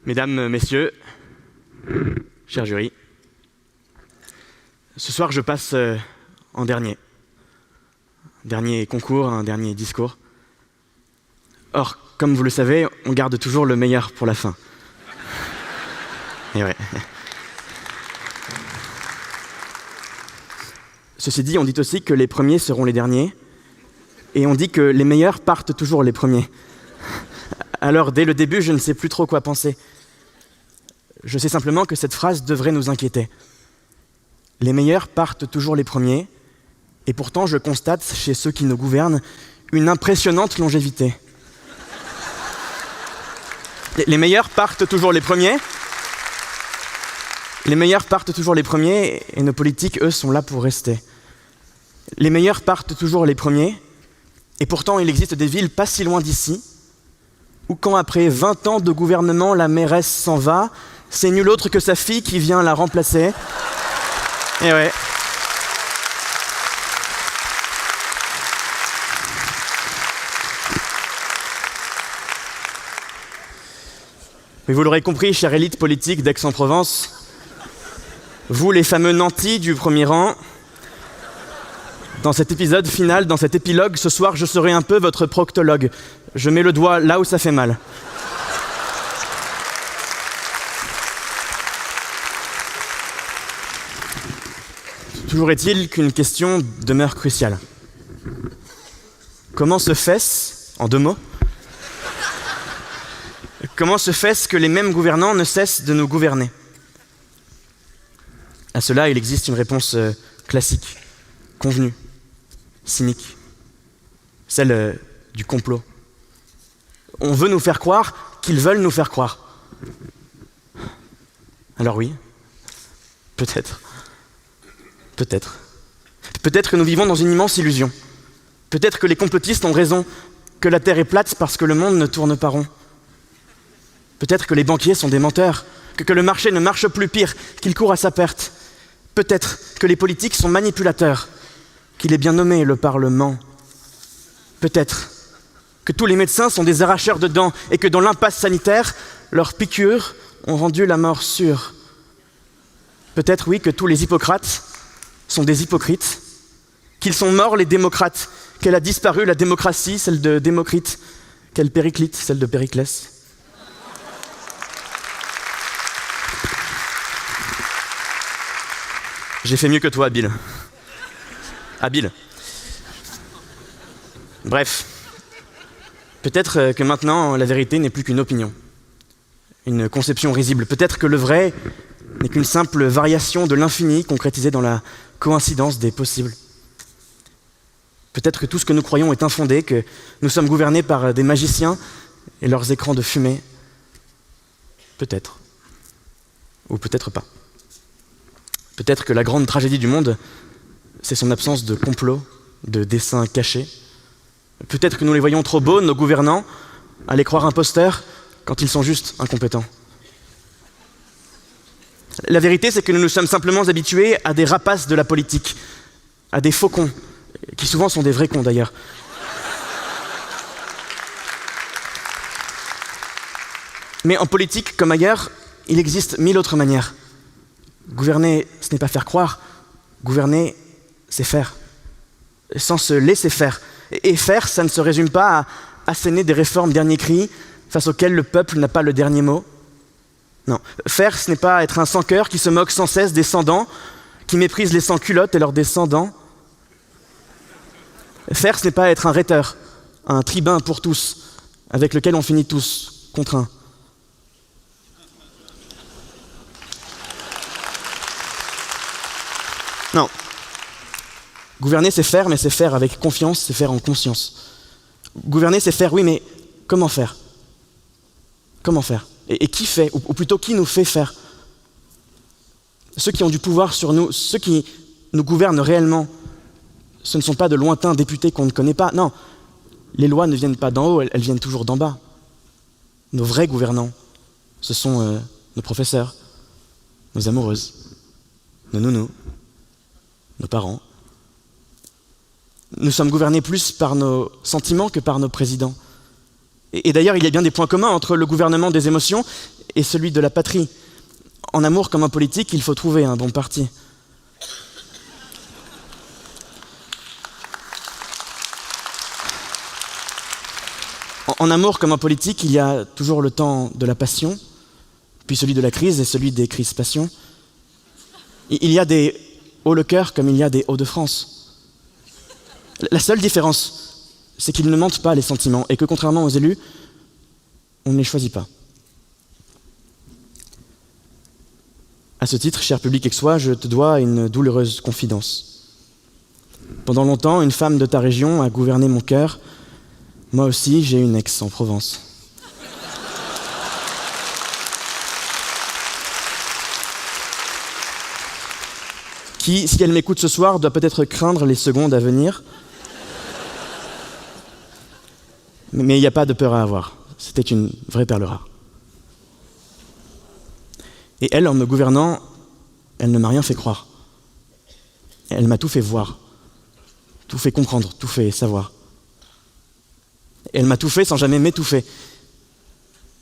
Mesdames, Messieurs, cher jury, ce soir je passe en dernier. Dernier concours, un dernier discours. Or, comme vous le savez, on garde toujours le meilleur pour la fin. Et ouais. Ceci dit, on dit aussi que les premiers seront les derniers, et on dit que les meilleurs partent toujours les premiers. Alors, dès le début, je ne sais plus trop quoi penser. Je sais simplement que cette phrase devrait nous inquiéter. Les meilleurs partent toujours les premiers, et pourtant je constate chez ceux qui nous gouvernent une impressionnante longévité. Les meilleurs partent toujours les premiers. Les meilleurs partent toujours les premiers, et nos politiques, eux, sont là pour rester. Les meilleurs partent toujours les premiers, et pourtant il existe des villes pas si loin d'ici, où quand après 20 ans de gouvernement, la mairesse s'en va, c'est nul autre que sa fille qui vient la remplacer. Et ouais. Mais vous l'aurez compris, chère élite politique d'Aix-en-Provence, vous les fameux nantis du premier rang, dans cet épisode final, dans cet épilogue, ce soir, je serai un peu votre proctologue. Je mets le doigt là où ça fait mal. Toujours est-il qu'une question demeure cruciale. Comment se fait-ce, en 2 mots, comment se fait-ce que les mêmes gouvernants ne cessent de nous gouverner? À cela, il existe une réponse classique, convenue, cynique, celle du complot. On veut nous faire croire qu'ils veulent nous faire croire. Alors oui, peut-être. Peut-être que nous vivons dans une immense illusion. Peut-être que les complotistes ont raison, que la Terre est plate parce que le monde ne tourne pas rond. Peut-être que les banquiers sont des menteurs, que le marché ne marche plus, pire, qu'il court à sa perte. Peut-être que les politiques sont manipulateurs, qu'il est bien nommé le Parlement. Peut-être que tous les médecins sont des arracheurs de dents et que dans l'impasse sanitaire, leurs piqûres ont rendu la mort sûre. Peut-être, oui, que tous les Hippocrates sont des hypocrites, qu'ils sont morts les démocrates, qu'elle a disparu la démocratie, celle de Démocrite, qu'elle périclite, celle de Périclès. J'ai fait mieux que toi, Habile. Habile. Bref, peut-être que maintenant, la vérité n'est plus qu'une opinion, une conception risible. Peut-être que le vrai n'est qu'une simple variation de l'infini concrétisée dans la coïncidence des possibles. Peut-être que tout ce que nous croyons est infondé, que nous sommes gouvernés par des magiciens et leurs écrans de fumée. Peut-être. Ou peut-être pas. Peut-être que la grande tragédie du monde, c'est son absence de complot, de desseins cachés. Peut-être que nous les voyons trop beaux, nos gouvernants, à les croire imposteurs quand ils sont juste incompétents. La vérité, c'est que nous nous sommes simplement habitués à des rapaces de la politique, à des faucons, qui souvent sont des vrais cons d'ailleurs. Mais en politique, comme ailleurs, il existe 1000 autres manières. Gouverner, ce n'est pas faire croire. Gouverner, c'est faire. Sans se laisser faire. Et faire, ça ne se résume pas à asséner des réformes dernier cri, face auxquelles le peuple n'a pas le dernier mot. Non. Faire, ce n'est pas être un sans-cœur qui se moque sans cesse des sans-dents, qui méprise les sans-culottes et leurs descendants. Faire, ce n'est pas être un rhéteur, un tribun pour tous, avec lequel on finit tous, contraints. Non. Gouverner, c'est faire, mais c'est faire avec confiance, c'est faire en conscience. Gouverner, c'est faire, oui, mais comment faire? Comment faire? Et qui fait, ou plutôt qui nous fait faire? Ceux qui ont du pouvoir sur nous, ceux qui nous gouvernent réellement, ce ne sont pas de lointains députés qu'on ne connaît pas. Non, les lois ne viennent pas d'en haut, elles viennent toujours d'en bas. Nos vrais gouvernants, ce sont nos professeurs, nos amoureuses, nos nounous, nos parents. Nous sommes gouvernés plus par nos sentiments que par nos présidents. Et d'ailleurs, il y a bien des points communs entre le gouvernement des émotions et celui de la patrie. En amour comme en politique, il faut trouver un bon parti. En amour comme en politique, il y a toujours le temps de la passion, puis celui de la crise et celui des crispations. Il y a des hauts le cœur comme il y a des Hauts-de-France. La seule différence, c'est qu'ils ne mentent pas les sentiments et que contrairement aux élus, on ne les choisit pas. À ce titre, cher public aixois, je te dois une douloureuse confidence. Pendant longtemps, une femme de ta région a gouverné mon cœur. Moi aussi, j'ai une ex en Provence. Qui, si elle m'écoute ce soir, doit peut-être craindre les secondes à venir. Mais il n'y a pas de peur à avoir. C'était une vraie perle rare. Et elle, en me gouvernant, elle ne m'a rien fait croire. Elle m'a tout fait voir, tout fait comprendre, tout fait savoir. Elle m'a tout fait sans jamais m'étouffer.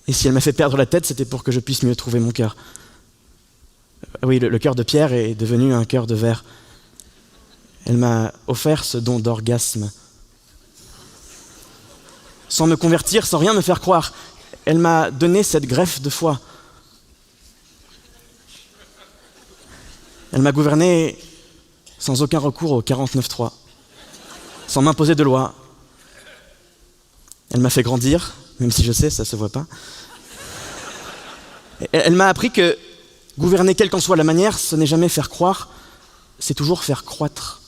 Et si elle m'a fait perdre la tête, c'était pour que je puisse mieux trouver mon cœur. Oui, le cœur de pierre est devenu un cœur de verre. Elle m'a offert ce don d'orgasme. Sans me convertir, sans rien me faire croire, elle m'a donné cette greffe de foi. Elle m'a gouverné sans aucun recours au 49.3, sans m'imposer de loi. Elle m'a fait grandir, même si je sais, ça se voit pas. Elle m'a appris que gouverner quelle qu'en soit la manière, ce n'est jamais faire croire, c'est toujours faire croître.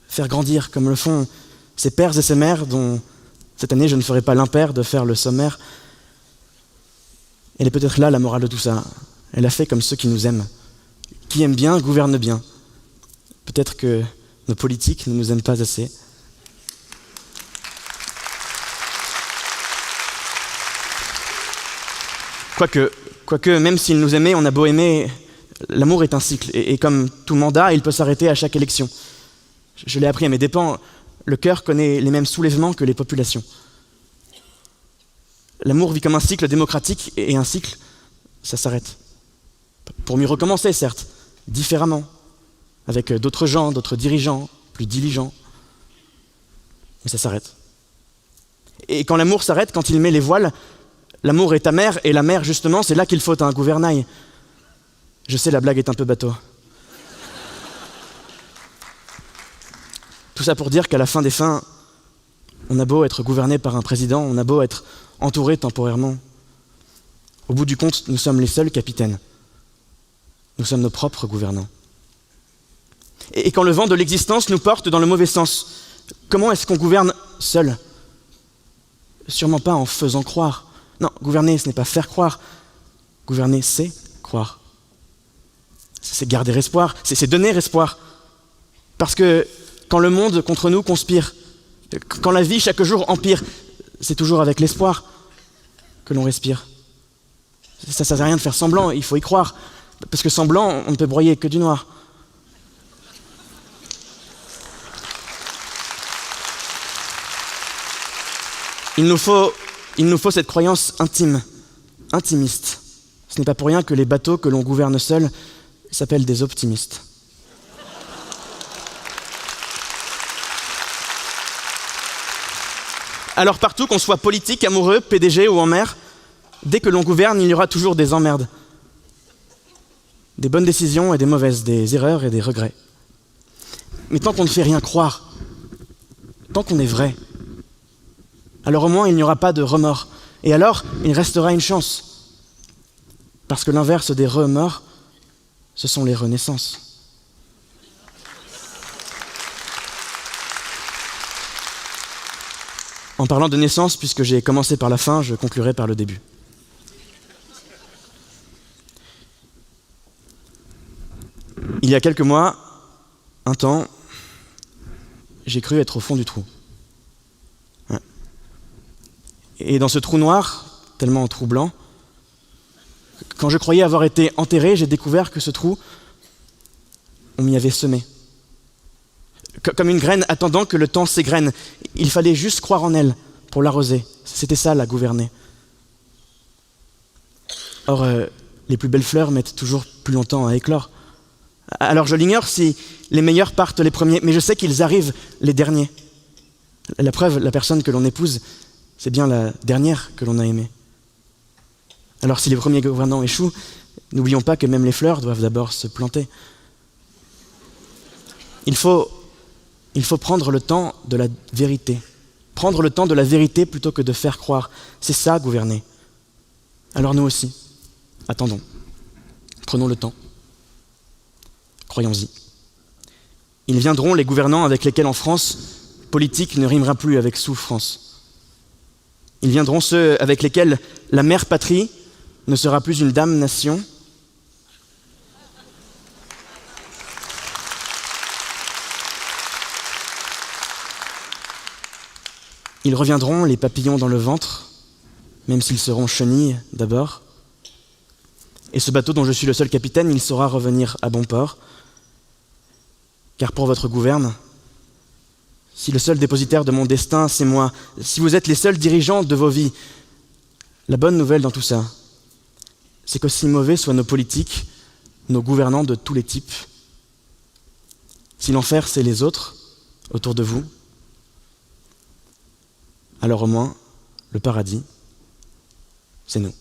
Faire grandir, comme le font ses pères et ses mères, dont cette année je ne ferai pas l'impair de faire le sommaire. Elle est peut-être là la morale de tout ça. Elle a fait comme ceux qui nous aiment. Qui aime bien, gouverne bien. Peut-être que nos politiques ne nous aiment pas assez. Quoique, même s'ils nous aimaient, on a beau aimer, l'amour est un cycle. Et comme tout mandat, il peut s'arrêter à chaque élection. Je l'ai appris à mes dépens, le cœur connaît les mêmes soulèvements que les populations. L'amour vit comme un cycle démocratique, et un cycle, ça s'arrête. Pour mieux recommencer, certes, différemment, avec d'autres gens, d'autres dirigeants, plus diligents. Mais ça s'arrête. Et quand l'amour s'arrête, quand il met les voiles, l'amour est amer, et la mer, justement, c'est là qu'il faut un gouvernail. Je sais, la blague est un peu bateau. Tout ça pour dire qu'à la fin des fins, on a beau être gouverné par un président, on a beau être entouré temporairement. Au bout du compte, nous sommes les seuls capitaines. Nous sommes nos propres gouvernants. Et quand le vent de l'existence nous porte dans le mauvais sens, comment est-ce qu'on gouverne seul? Sûrement pas en faisant croire. Non, gouverner, ce n'est pas faire croire. Gouverner, c'est croire. C'est garder espoir, c'est donner espoir. Parce que quand le monde contre nous conspire, quand la vie chaque jour empire, c'est toujours avec l'espoir que l'on respire. Ça ne sert à rien de faire semblant, il faut y croire. Parce que semblant, on ne peut broyer que du noir. Il nous faut cette croyance intime, intimiste. Ce n'est pas pour rien que les bateaux que l'on gouverne seuls s'appellent des optimistes. Alors partout, qu'on soit politique, amoureux, PDG ou en mer, dès que l'on gouverne, il y aura toujours des emmerdes. Des bonnes décisions et des mauvaises, des erreurs et des regrets. Mais tant qu'on ne fait rien croire, tant qu'on est vrai, alors au moins il n'y aura pas de remords. Et alors, il restera une chance. Parce que l'inverse des remords, ce sont les renaissances. En parlant de naissance, puisque j'ai commencé par la fin, je conclurai par le début. Il y a quelques mois, un temps, j'ai cru être au fond du trou. Ouais. Et dans ce trou noir, tellement troublant, quand je croyais avoir été enterré, j'ai découvert que ce trou, on m'y avait semé. Comme une graine attendant que le temps s'égrène. Il fallait juste croire en elle pour l'arroser. C'était ça, la gouverner. Or, les plus belles fleurs mettent toujours plus longtemps à éclore. Alors je l'ignore si les meilleurs partent les premiers, mais je sais qu'ils arrivent les derniers. La preuve, la personne que l'on épouse, c'est bien la dernière que l'on a aimée. Alors si les premiers gouvernants échouent, n'oublions pas que même les fleurs doivent d'abord se planter. Il faut prendre le temps de la vérité. Prendre le temps de la vérité plutôt que de faire croire. C'est ça, gouverner. Alors nous aussi, attendons. Prenons le temps. Croyons-y. Ils viendront, les gouvernants avec lesquels en France, politique ne rimera plus avec souffrance. Ils viendront ceux avec lesquels la mère patrie ne sera plus une damnation. Ils reviendront, les papillons dans le ventre, même s'ils seront chenilles d'abord. Et ce bateau dont je suis le seul capitaine, il saura revenir à bon port. Car pour votre gouverne, si le seul dépositaire de mon destin, c'est moi, si vous êtes les seuls dirigeants de vos vies, la bonne nouvelle dans tout ça, c'est qu'aussi mauvais soient nos politiques, nos gouvernants de tous les types, si l'enfer c'est les autres autour de vous, alors au moins, le paradis, c'est nous.